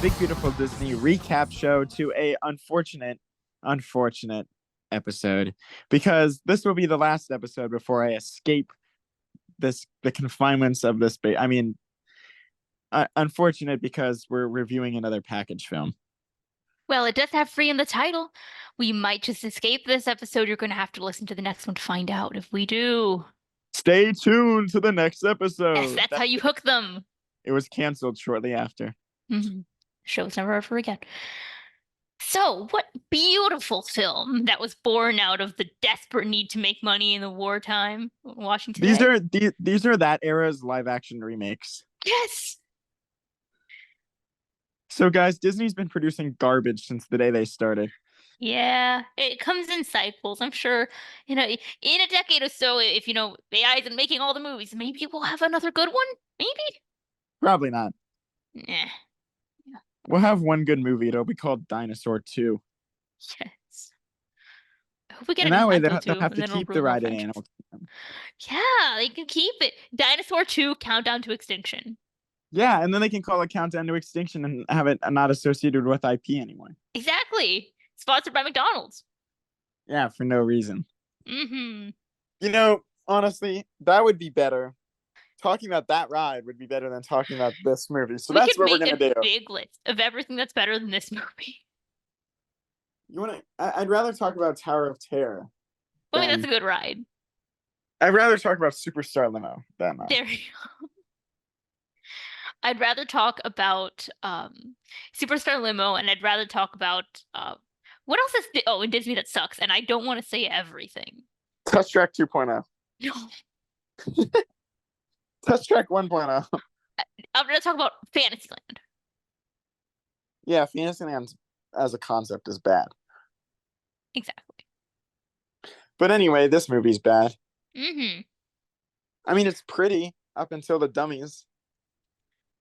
Big Beautiful Disney recap show to a unfortunate episode, because this will be the last episode before I escape the confinements of this. Unfortunate because we're reviewing another package film. Well, it does have free in the title. We might just escape this episode. You're going to have to listen to the next one to find out if we do. Stay tuned to the next episode. Yes, that's how you hook them. It was canceled shortly after. Show's never ever again. So, what beautiful film that was born out of the desperate need to make money in the wartime. Watching today. These are that era's live action remakes. Yes. So, guys, Disney's been producing garbage since the day they started. Yeah, it comes in cycles. I'm sure, in a decade or so, if AI isn't making all the movies, maybe we'll have another good one. Maybe. Probably not. Yeah. We'll have one good movie. It'll be called Dinosaur 2. Yes. I hope we get and a that new way Enzo they'll have too, to keep the ride in Animal Kingdom. Yeah, they can keep it. Dinosaur 2, Countdown to Extinction. Yeah, and then they can call it Countdown to Extinction and have it not associated with IP anymore. Exactly. Sponsored by McDonald's. Yeah, for no reason. Honestly, that would be better. Talking about that ride would be better than talking about this movie. So that's what we're gonna do. We could make a big list of everything that's better than this movie. I'd rather talk about Tower of Terror. I mean, that's a good ride. I'd rather talk about Superstar Limo than There you go. I'd rather talk about Superstar Limo, and I'd rather talk about what else is in Disney that sucks, and I don't want to say everything. Touch Track 2.0. No. Touch Track 1.0. I'm gonna talk about Fantasyland. Yeah, Fantasyland as a concept is bad. Exactly. But anyway, this movie's bad. I mean, it's pretty up until the dummies.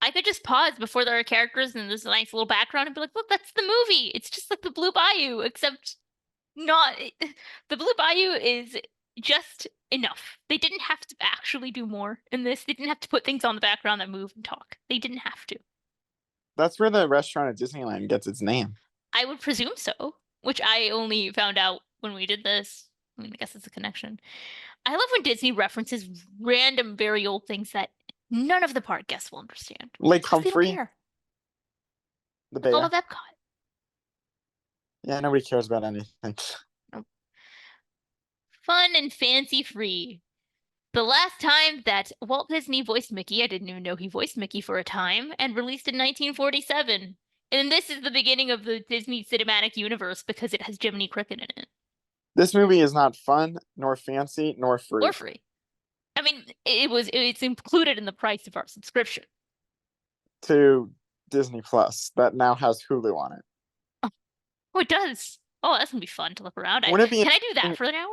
I could just pause before there are characters and there's a nice little background and be like, look, that's the movie. It's just like the Blue Bayou, except not. The Blue Bayou is just enough. They didn't have to actually do more in this. They didn't have to put things on the background that move and talk. They didn't have to. That's where the restaurant at Disneyland gets its name. I would presume so, which I only found out when we did this. I mean, I guess it's a connection. I love when Disney references random, very old things that none of the park guests will understand. Lake Humphrey. The Bay. All of Epcot. Yeah, nobody cares about anything. Fun and fancy free. The last time that Walt Disney voiced Mickey, I didn't even know he voiced Mickey for a time, and released in 1947. And this is the beginning of the Disney Cinematic Universe because it has Jiminy Cricket in it. This movie is not fun, nor fancy, nor free. Or free. I mean, it's included in the price of our subscription. To Disney Plus, that now has Hulu on it. Oh, it does. Oh, that's gonna be fun to look around at. Can I do that for an hour?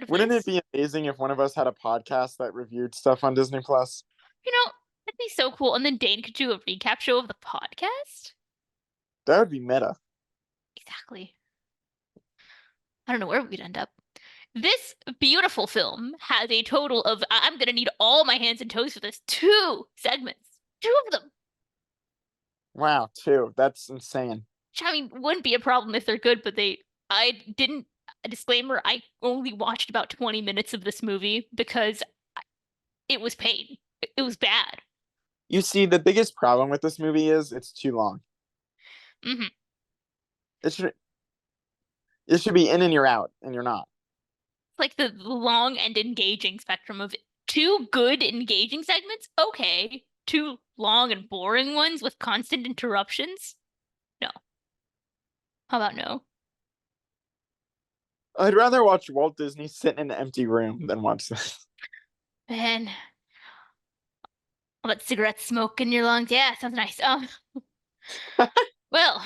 Wouldn't it be amazing if one of us had a podcast that reviewed stuff on Disney Plus? That'd be so cool. And then Dane could do a recap show of the podcast. That would be meta. Exactly. I don't know where we'd end up. This beautiful film has a total of, I'm going to need all my hands and toes for this, 2 segments. 2 of them. Wow, 2. That's insane. Which, I mean, wouldn't be a problem if they're good, but a disclaimer, I only watched about 20 minutes of this movie because it was pain. It was bad. You see, the biggest problem with this movie is it's too long. It should be in and you're out, and you're not. Like the long and engaging spectrum of 2 good engaging segments. Okay. 2 long and boring ones with constant interruptions. No. How about no? I'd rather watch Walt Disney sit in an empty room than watch this. Man. All that cigarette smoke in your lungs. Yeah, sounds nice. Well,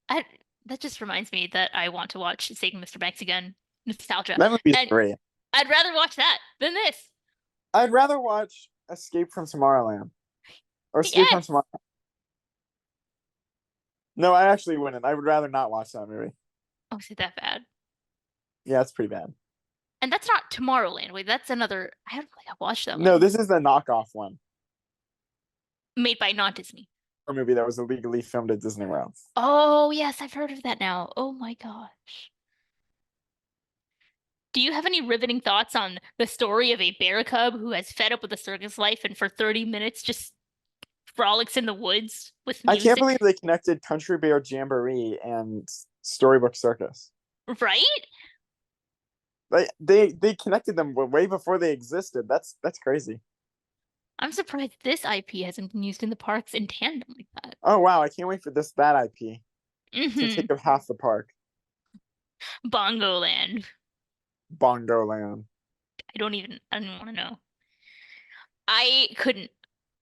that just reminds me that I want to watch Saving Mr. Banks again. Nostalgia. That would be great. I'd rather watch that than this. I'd rather watch Escape from Tomorrowland. Or Escape from Tomorrowland. No, I actually wouldn't. I would rather not watch that movie. Oh, is it that bad? Yeah, it's pretty bad. And that's not Tomorrowland. Wait, that's another. I don't think I watched that one. No, this is the knockoff one. Made by not Disney. movie that was illegally filmed at Disney World. Oh, yes, I've heard of that now. Oh my gosh. Do you have any riveting thoughts on the story of a bear cub who has fed up with the circus life and for 30 minutes just frolics in the woods with I can't believe music? they connected Country Bear Jamboree and Storybook Circus. Right? They connected them way before they existed. That's crazy. I'm surprised this IP hasn't been used in the parks in tandem like that. Oh wow, I can't wait for that IP to Hmm. take up half the park. Bongo Land. Bongo Land. I don't want to know. I couldn't.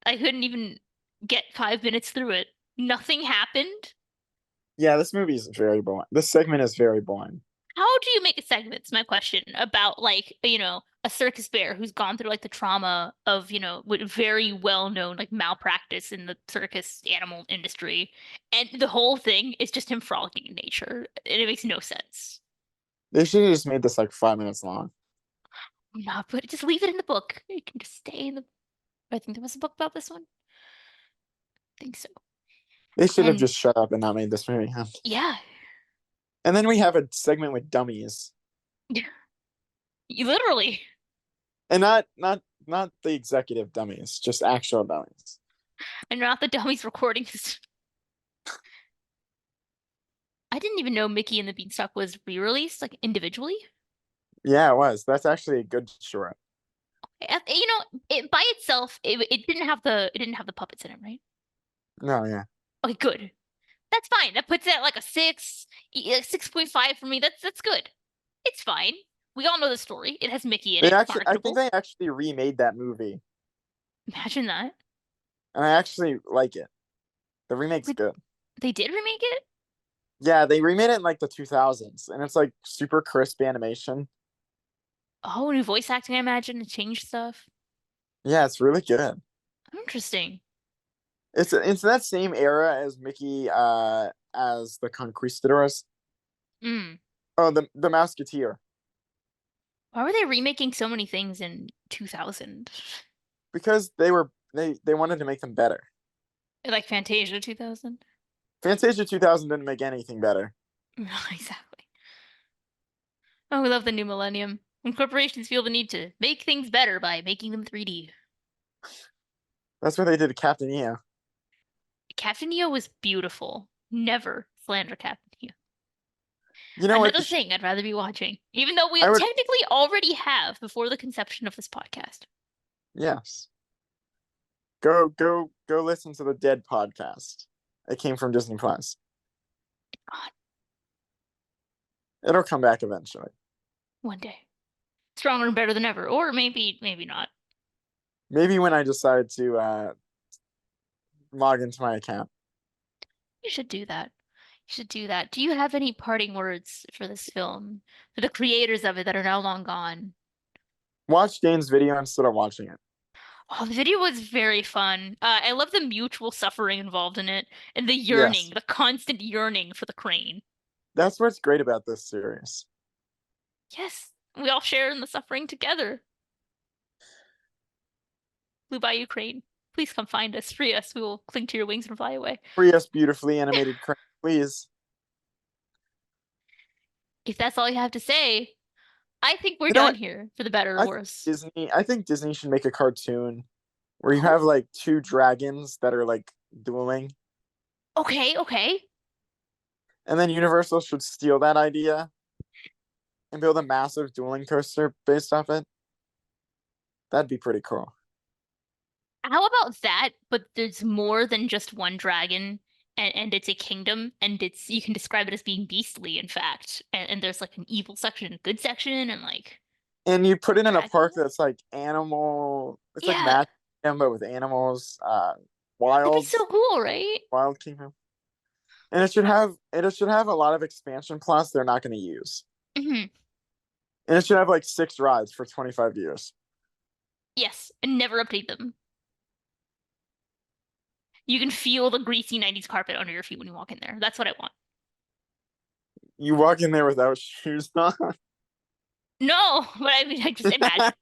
I couldn't even get 5 minutes through it. Nothing happened. Yeah, this movie is very boring. This segment is very boring. How do you make a segment? It's my question about like, a circus bear who's gone through like the trauma of, with very well-known like malpractice in the circus animal industry. And the whole thing is just him frolicking in nature. And it makes no sense. They should have just made this like 5 minutes long. No, but just leave it in the book. You can just stay in the I think there was a book about this one. I think so. They should have And just shut up and not made this movie. yeah, And then we have a segment with dummies, you literally. and not the executive dummies, just actual dummies. And not the dummies recording this. I didn't even know Mickey and the Beanstalk was re-released, like individually. Yeah, it was. That's actually a good short. It by itself, it didn't have the puppets in it, right? No, yeah. Okay, good. That's fine. That puts it at like a 6.5 for me. That's good. It's fine. We all know the story. It has Mickey in They it. actually, I think Marketable. they actually remade that movie, Imagine that. and I actually like it. The remake's Wait, good. they did remake it? Yeah, they remade it in like the 2000s, and it's like super crisp animation. Oh, new voice acting, I imagine, to change stuff. Yeah, it's really good. Interesting. It's that same era as Mickey, as the Conquistadors. Mm. Oh, the Mouseketeer, Why were they remaking so many things in 2000? because they wanted to make them better. Like Fantasia 2000? Fantasia 2000 didn't make anything better. Exactly. Oh, we love the new millennium. When corporations feel the need to make things better by making them 3D. That's what they did to Captain EO. Captain EO was beautiful. Never slander Captain EO. You know what? Another thing I'd rather be watching, even though we I would. technically already have before the conception of this podcast. Yes. Go listen to the Dead podcast. It came from Disney Plus. God, It'll come back eventually. one day. Stronger and better than ever. Or maybe not. Maybe when I decide to log into my account. You should do that. You should do that. Do you have any parting words for this film? For the creators of it that are now long gone? Watch Dane's video instead of watching it. Oh, the video was very fun. I love the mutual suffering involved in it and the Yes. yearning, the constant yearning for the crane. That's what's great about this series. Yes, we all share in the suffering together. Blue Bayou Crane, please come find us, free us. We will cling to your wings and fly away. Free us, beautifully animated crane, please. If that's all you have to say, I think we're You know done what? here for the better or I think worse. Disney should make a cartoon where you Oh. have like two dragons that are like dueling, Okay, okay. and then Universal should steal that idea and build a massive dueling coaster based off it. That'd be pretty cool. How about that? But there's more than just one dragon, and it's a kingdom, and you can describe it as being beastly, in fact. And there's like an evil section, a good section, and like And you put it in a park dragon. that's like animal. It's like Yeah, Magic Kingdom, but with animals. that'd be so cool, right? Wild Kingdom, and it should have a lot of expansion plots they're not going to use, Hmm. and it should have like 6 rides for 25 years. Yes, and never update them. You can feel the greasy 90s carpet under your feet when you walk in there. That's what I want. You walk in there without shoes on. No, but I mean, I just imagine.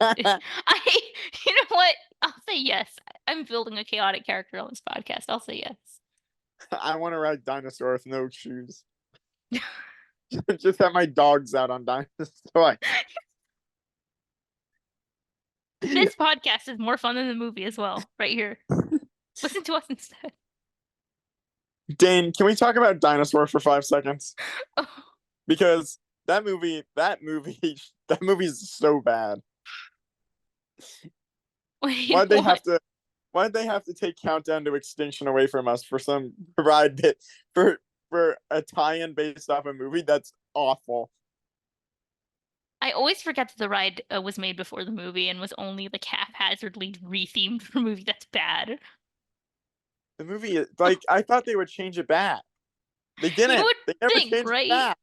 You know what? I'll say yes. I'm building a chaotic character on this podcast. I'll say yes. I want to ride dinosaur with no shoes. Just have my dogs out on dinosaur. This podcast is more fun than the movie as well, right here. Listen to us instead. Dane, can we talk about dinosaur for 5 seconds? Oh, Because that movie's so bad. wait, Why'd they what? have to why'd they have to take Countdown to Extinction away from us for some ride that for a tie-in based off a movie that's awful. I always forget that the ride was made before the movie and was only like haphazardly rethemed for a movie that's bad. The movie like I thought they would change it back. They You didn't. would They never think, changed it right? back.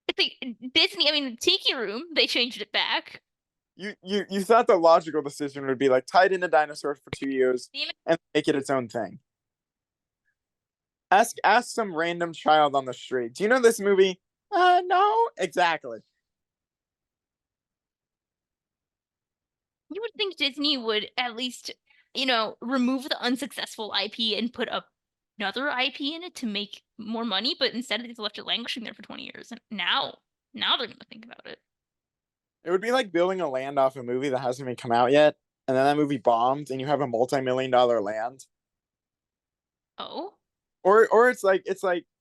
It's like Disney, I mean, Tiki Room, they changed it back. You thought the logical decision would be like tie it into dinosaurs for 2 years and make it its own thing. Ask some random child on the street. Do you know this movie? No, exactly. You would think Disney would at least, remove the unsuccessful IP and put another IP in it to make more money, but instead they've left it languishing there for 20 years. And now they're gonna think about it. It would be like building a land off a movie that hasn't even come out yet, and then that movie bombed, and you have a multi-million-dollar land. Oh, Or it's like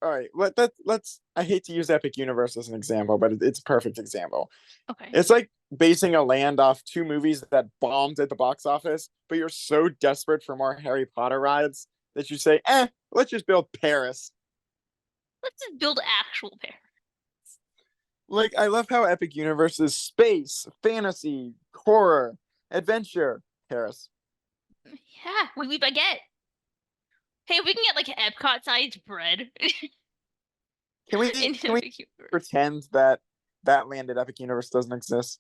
all right, let's I hate to use Epic Universe as an example, but it's a perfect example. okay. It's like basing a land off two movies that bombed at the box office, but you're so desperate for more Harry Potter rides that you say, let's just build Paris. Let's just build actual pair. Like, I love how Epic Universe is space, fantasy, horror, adventure, Paris. Yeah, we baguette. Hey, we can get like Epcot-sized bread Can we in can we Epic Universe. pretend that that land at Epic Universe doesn't exist?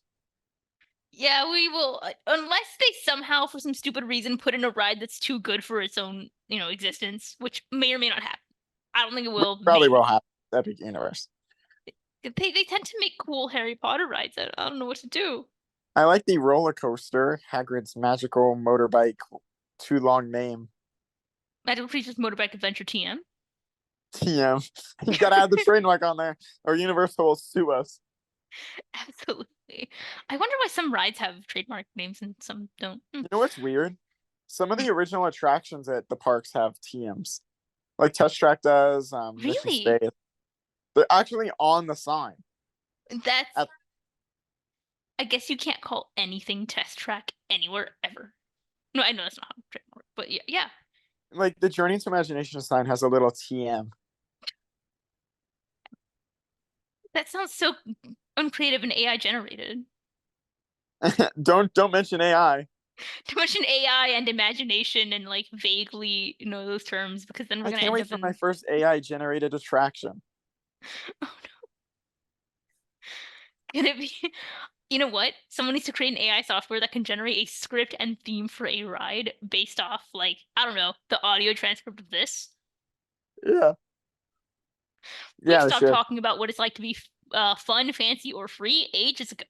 Yeah, we will, unless they somehow, for some stupid reason, put in a ride that's too good for its own, existence, which may or may not happen. I don't think it will. Probably maybe. will happen at Epic Universe. They tend to make cool Harry Potter rides. I don't know what to do. I like the roller coaster, Hagrid's magical motorbike, too long name. Magical Creatures Motorbike Adventure TM. TM. You gotta add the trademark on there, or Universal will sue us. Absolutely. I wonder why some rides have trademark names and some don't. You know what's weird? Some of the original attractions at the parks have TMs. Like Test Track does, Mission Really? Space. They're actually on the sign. That's. At- I guess you can't call anything Test Track anywhere ever. No, I know that's not how trademark, but yeah. Like the Journey to Imagination sign has a little TM. That sounds so uncreative and AI generated. Don't mention AI. Too much in AI and imagination and like vaguely, those terms, because then we're I gonna can't end wait up for in. my first AI generated attraction. Oh no. Can it be? You know what? Someone needs to create an AI software that can generate a script and theme for a ride based off, like, I don't know, the audio transcript of this. Yeah. We Yeah, stopped sure. talking about what it's like to be fun, fancy, or free ages ago.